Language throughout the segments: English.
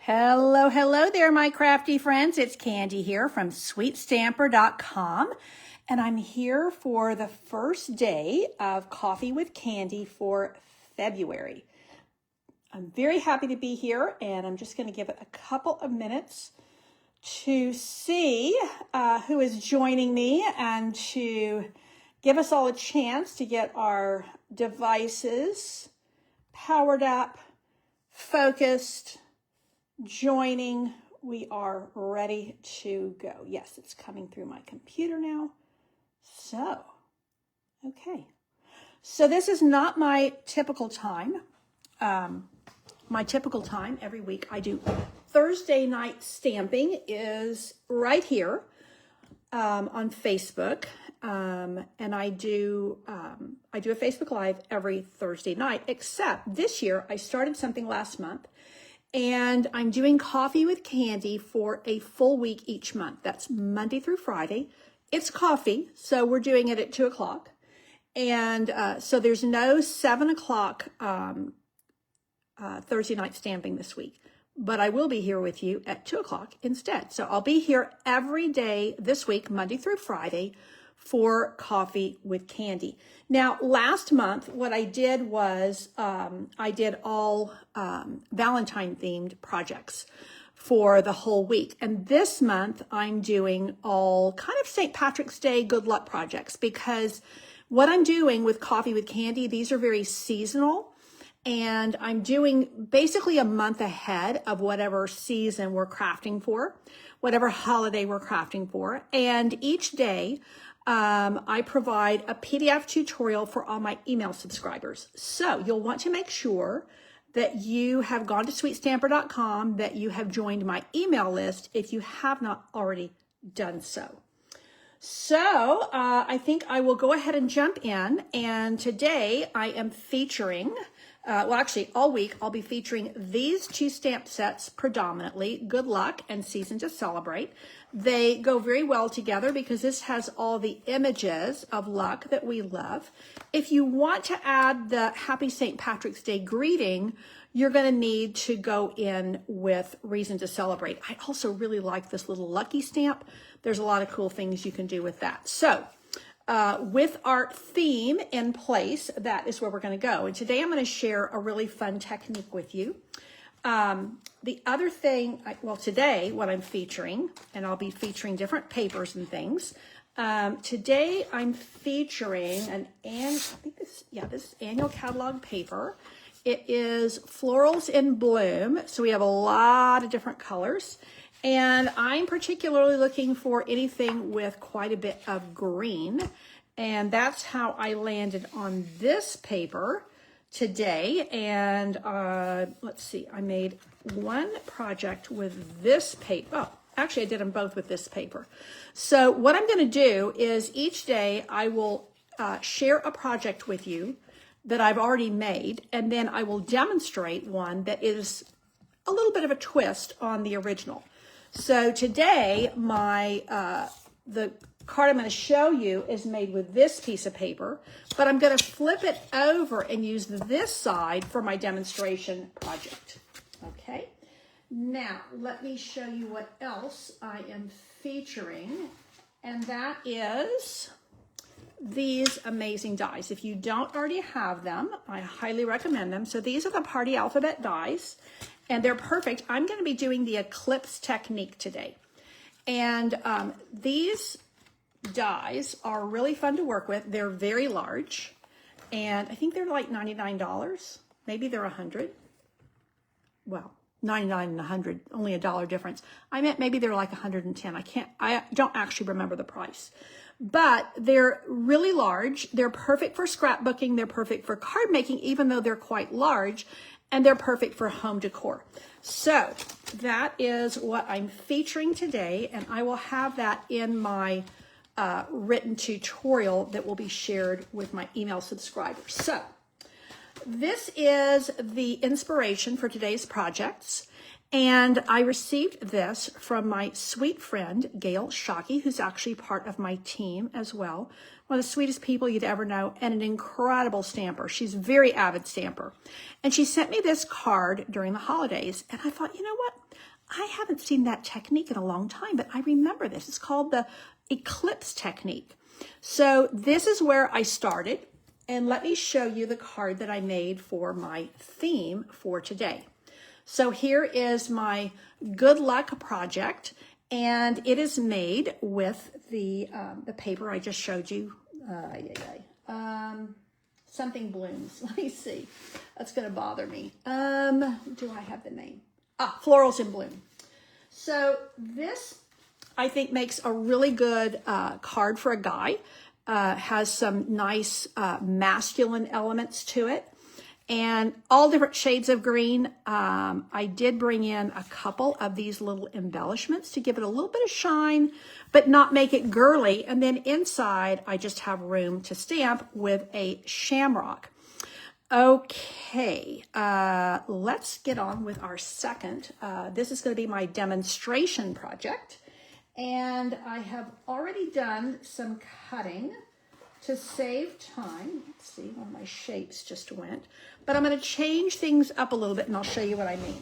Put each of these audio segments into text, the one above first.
Hello, hello there, my crafty friends. It's Candy here from sweetstamper.com, and I'm here for the first day of Coffee with Candy for February. I'm very happy to be here, and I'm just going to give it a couple of minutes to see who is joining me and to give us all a chance to get our devices powered up, focused, joining. We are ready to go. Yes, it's coming through my computer now. So, okay. So this is not my typical time. My typical time every week I do Thursday night stamping is right here on Facebook. And I do a Facebook Live every Thursday night, except this year I started something last month. And I'm doing Coffee with Candy for a full week each month. That's Monday through Friday. It's coffee, so we're doing it at 2 o'clock. And so there's no 7 o'clock Thursday night stamping this week. But I will be here with you at 2 o'clock instead. So I'll be here every day this week, Monday through Friday, for Coffee with Candy. Now, last month, what I did was I did all Valentine themed projects for the whole week. And this month, I'm doing all kind of St. Patrick's Day good luck projects, because what I'm doing with Coffee with Candy, these are very seasonal. And I'm doing basically a month ahead of whatever season we're crafting for, whatever holiday we're crafting for. And each day, I provide a PDF tutorial for all my email subscribers. So you'll want to make sure that you have gone to sweetstamper.com, that you have joined my email list if you have not already done so. So I think I will go ahead and jump in. And today I am featuring, well, actually all week I'll be featuring these two stamp sets predominantly, Good Luck and Season to Celebrate. They go very well together because this has all the images of luck that we love. If you want to add the Happy St. Patrick's Day greeting, you're going to need to go in with Reason to Celebrate. I also really like this little lucky stamp. There's a lot of cool things you can do with that. So with our theme in place, that is where we're going to go. And today I'm going to share a really fun technique with you. The other thing, well, today what I'm featuring, and I'll be featuring different papers and things. Today I'm featuring this annual catalog paper. It is Florals in Bloom. So we have a lot of different colors. And I'm particularly looking for anything with quite a bit of green. And that's how I landed on this paper today. And let's see, I made one project with this paper. Oh, actually I did them both with this paper. So what I'm going to do is each day I will share a project with you that I've already made, and then I will demonstrate one that is a little bit of a twist on the original. So today the card I'm going to show you is made with this piece of paper, but I'm going to flip it over and use this side for my demonstration project. Okay, now let me show you what else I am featuring, and that is these amazing dies. If you don't already have them, I highly recommend them. So these are the Party Alphabet dies, and they're perfect. I'm going to be doing the Eclipse Technique today. And these dies are really fun to work with. They're very large, and I think they're like $99. Maybe they're $100. Well, 99 and 100, only $1 difference. I meant maybe they're like 110. I don't actually remember the price. But they're really large. They're perfect for scrapbooking. They're perfect for card making, even though they're quite large, and they're perfect for home decor. So that is what I'm featuring today, and I will have that in my written tutorial that will be shared with my email subscribers. So this is the inspiration for today's projects, And I received this from my sweet friend, Gail Shockey, who's actually part of my team as well. One of the sweetest people you'd ever know, and an incredible stamper. She's a very avid stamper. And she sent me this card during the holidays. And I thought, you know what? I haven't seen that technique in a long time, but I remember this. It's called the Eclipse Technique. So this is where I started. And let me show you the card that I made for my theme for today. So here is my good luck project, and it is made with the paper I just showed you. Something blooms. Let me see. That's going to bother me. Do I have the name? Florals in Bloom. So this, I think, makes a really good card for a guy. Has some nice masculine elements to it. And all different shades of green. I did bring in a couple of these little embellishments to give it a little bit of shine, but not make it girly. And then inside, I just have room to stamp with a shamrock. Okay, let's get on with our second. This is going to be my demonstration project. And I have already done some cutting to save time. Let's see, one of my shapes just went. But I'm going to change things up a little bit, and I'll show you what I mean.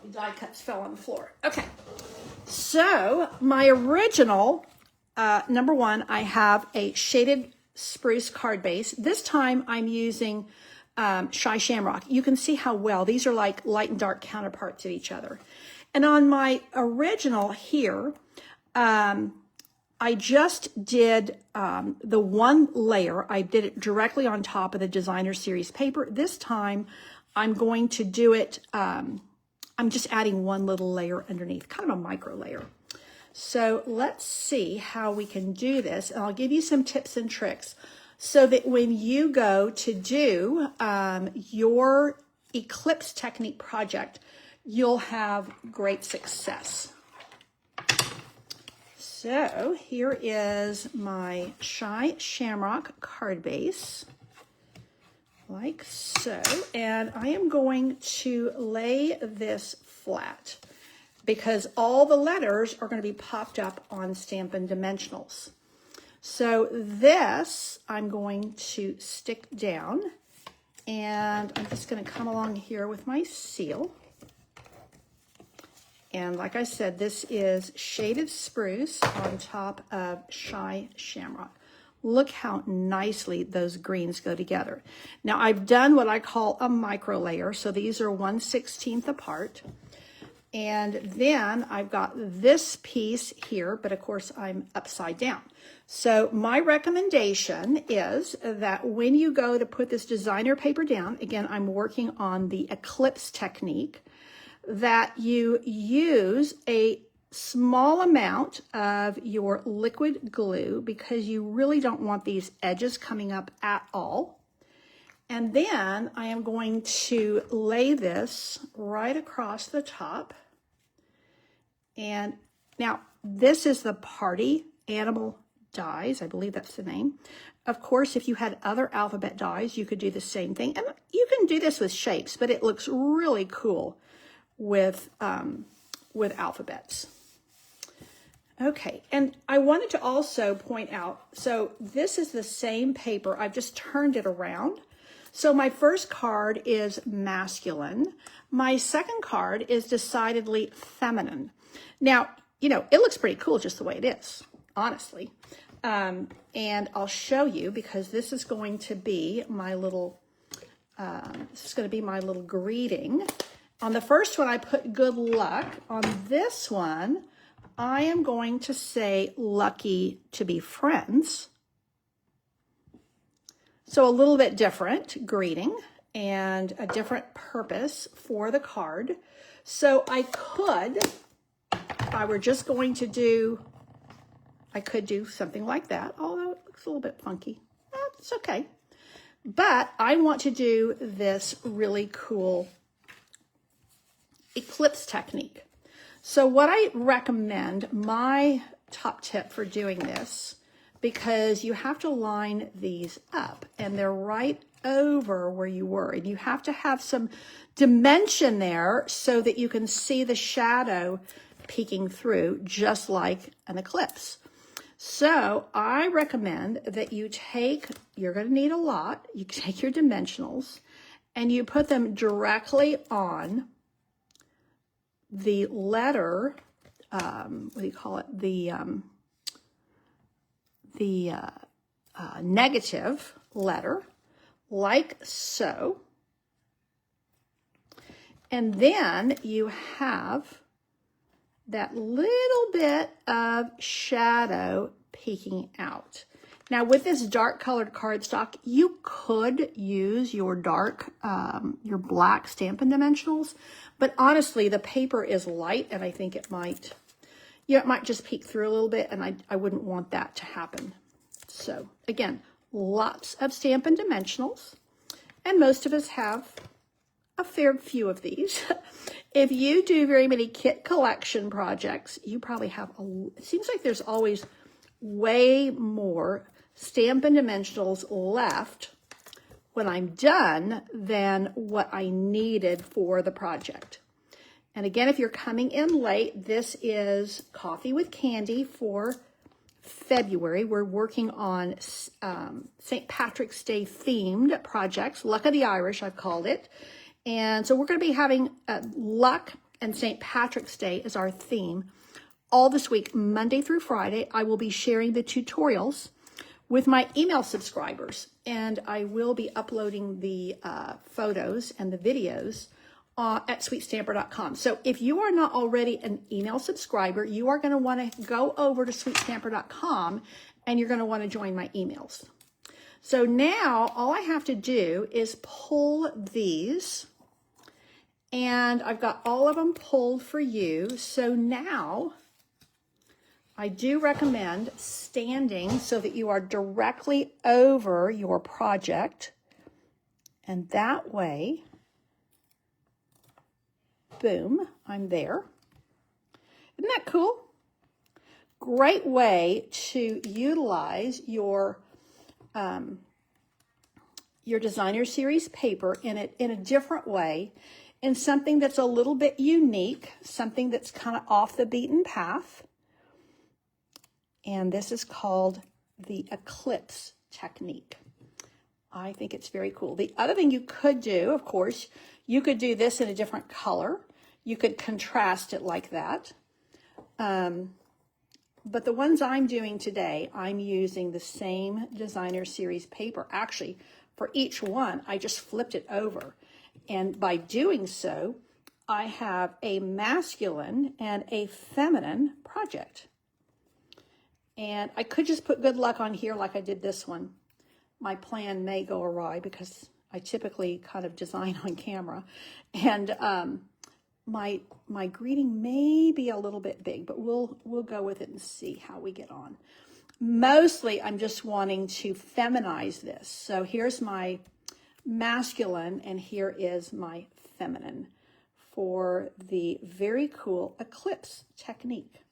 The die cuts fell on the floor. Okay, so my original, number one, I have a shaded spruce card base. This time I'm using Shy Shamrock. You can see how well, these are like light and dark counterparts of each other. And on my original here, I just did the one layer. I did it directly on top of the designer series paper. This time I'm going to do it, I'm just adding one little layer underneath, kind of a micro layer. So let's see how we can do this. And I'll give you some tips and tricks so that when you go to do your Eclipse Technique project, you'll have great success. So here is my Shy Shamrock card base, like so. And I am going to lay this flat because all the letters are going to be popped up on Stampin' Dimensionals. So this I'm going to stick down, and I'm just going to come along here with my seal. And like I said, this is shaded spruce on top of Shy Shamrock. Look how nicely those greens go together. Now I've done what I call a micro layer. So these are 1/16 apart. And then I've got this piece here, but of course I'm upside down. So my recommendation is that when you go to put this designer paper down, again, I'm working on the Eclipse Technique, that you use a small amount of your liquid glue because you really don't want these edges coming up at all. And then I am going to lay this right across the top. And now this is the Party Animal dies. I believe that's the name. Of course, if you had other alphabet dies, you could do the same thing. And you can do this with shapes, but it looks really cool with alphabets. Okay, and I wanted to also point out, so this is the same paper. I've just turned it around. So my first card is masculine. My second card is decidedly feminine. Now, you know, it looks pretty cool just the way it is, honestly. And I'll show you because this is going to be my little, greeting. On the first one, I put good luck. On this one, I am going to say lucky to be friends. So a little bit different greeting and a different purpose for the card. So I could, if I were just going to do, I could do something like that, although it looks a little bit funky. It's okay. But I want to do this really cool Eclipse Technique. So what I recommend, my top tip for doing this, because you have to line these up and they're right over where you were. And you have to have some dimension there so that you can see the shadow peeking through, just like an eclipse. So I recommend that you you're going to need a lot, you take your dimensionals and you put them directly on the letter, what do you call it? The negative letter, like so. And then you have that little bit of shadow peeking out. Now with this dark colored cardstock, you could use your your black Stampin' Dimensionals, but honestly the paper is light and I think it might, it might just peek through a little bit, and I wouldn't want that to happen. So again, lots of Stampin' Dimensionals, and most of us have a fair few of these. If you do very many kit collection projects, you probably have, it seems like there's always way more Stampin' Dimensionals left when I'm done than what I needed for the project. And again, if you're coming in late, this is Coffee with Candy for February. We're working on St. Patrick's Day themed projects. Luck of the Irish, I've called it. And so we're going to be having Luck and St. Patrick's Day as our theme all this week, Monday through Friday. I will be sharing the tutorials with my email subscribers, and I will be uploading the photos and the videos at sweetstamper.com. So if you are not already an email subscriber, you are going to want to go over to sweetstamper.com and you're going to want to join my emails. So now all I have to do is pull these, and I've got all of them pulled for you. So now I do recommend standing so that you are directly over your project, and that way, boom, I'm there. Isn't that cool? Great way to utilize your designer series paper in a different way, in something that's a little bit unique, something that's kind of off the beaten path. And this is called the Eclipse Technique. I think it's very cool. The other thing you could do, of course, you could do this in a different color. You could contrast it like that. But the ones I'm doing today, I'm using the same designer series paper. Actually, for each one, I just flipped it over. And by doing so, I have a masculine and a feminine project. And I could just put good luck on here like I did this one. My plan may go awry because I typically kind of design on camera. And my greeting may be a little bit big, but we'll go with it and see how we get on. Mostly, I'm just wanting to feminize this. So here's my masculine, and here is my feminine for the very cool Eclipse Technique.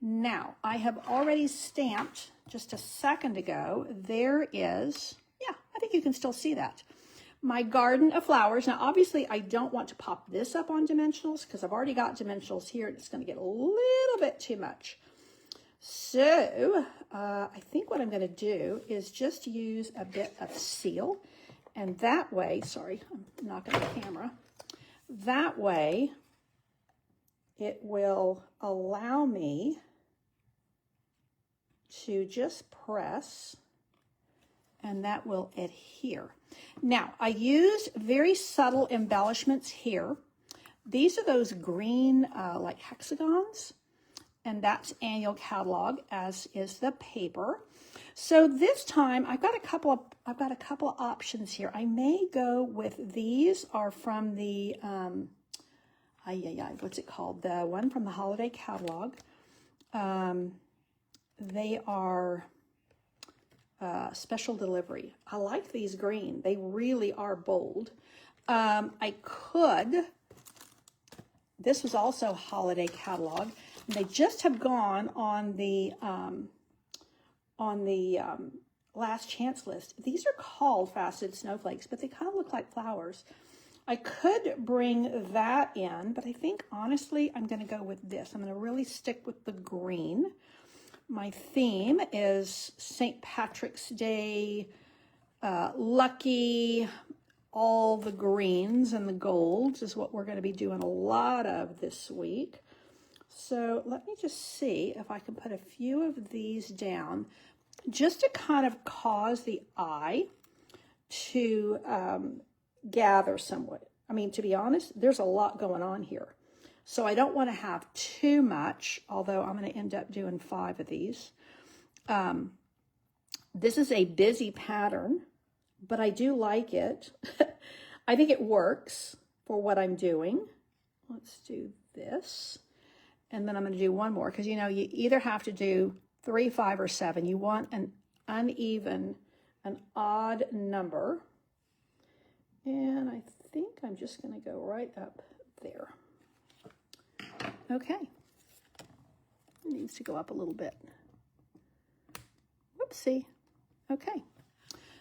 Now, I have already stamped just a second ago. There is, yeah, I think you can still see that, my garden of flowers. Now, obviously, I don't want to pop this up on dimensionals because I've already got dimensionals here, and it's going to get a little bit too much. So, I think what I'm going to do is just use a bit of seal, and that way, sorry, I'm knocking the camera, that way it will allow me to just press, and that will adhere. Now, I use very subtle embellishments here. These are those green like hexagons, and that's annual catalog, as is the paper. So this time I've got a couple of options here. I may go with, these are from the what's it called? The one from the holiday catalog. They are special delivery. I like these green. They really are bold. I could, this was also holiday catalog. And they just have gone on the last chance list. These are called faceted snowflakes, but they kind of look like flowers. I could bring that in, but I think honestly, I'm going to go with this. I'm going to really stick with the green. My theme is St. Patrick's Day, lucky, all the greens and the golds is what we're going to be doing a lot of this week. So let me just see if I can put a few of these down just to kind of cause the eye to gather somewhat. I mean, to be honest, there's a lot going on here. So I don't want to have too much, although I'm going to end up doing 5 of these. This is a busy pattern, but I do like it. I think it works for what I'm doing. Let's do this. And then I'm going to do one more because, you know, you either have to do 3, 5, or 7. You want an uneven, an odd number. And I think I'm just going to go right up there. Okay. It needs to go up a little bit. Whoopsie. Okay.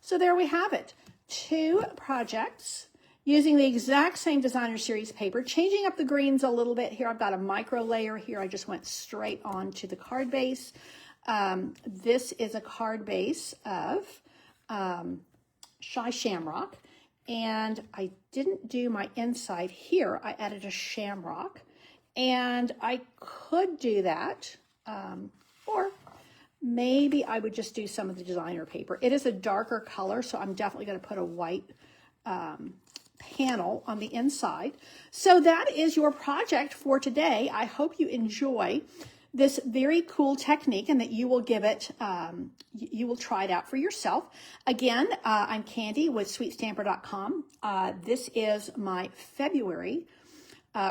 So there we have it. 2 projects using the exact same designer series paper, changing up the greens a little bit here. I've got a micro layer here. I just went straight onto the card base. This is a card base of Shy Shamrock, and I didn't do my inside here. I added a shamrock, and I could do that, or maybe I would just do some of the designer paper. It is a darker color, so I'm definitely going to put a white panel on the inside. So that is your project for today. I hope you enjoy this very cool technique and that you will give it, you will try it out for yourself. Again, I'm Candy with sweetstamper.com. This is my February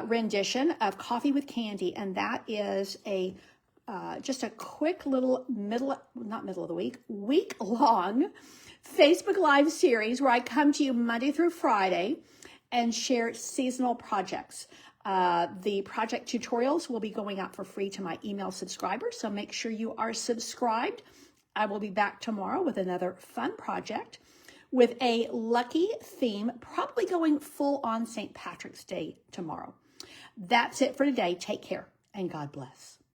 rendition of Coffee with Candy, and that is a just a quick little week-long Facebook Live series where I come to you Monday through Friday and share seasonal projects. The project tutorials will be going out for free to my email subscribers, so make sure you are subscribed. I will be back tomorrow with another fun project with a lucky theme, probably going full on St. Patrick's Day tomorrow. That's it for today. Take care and God bless.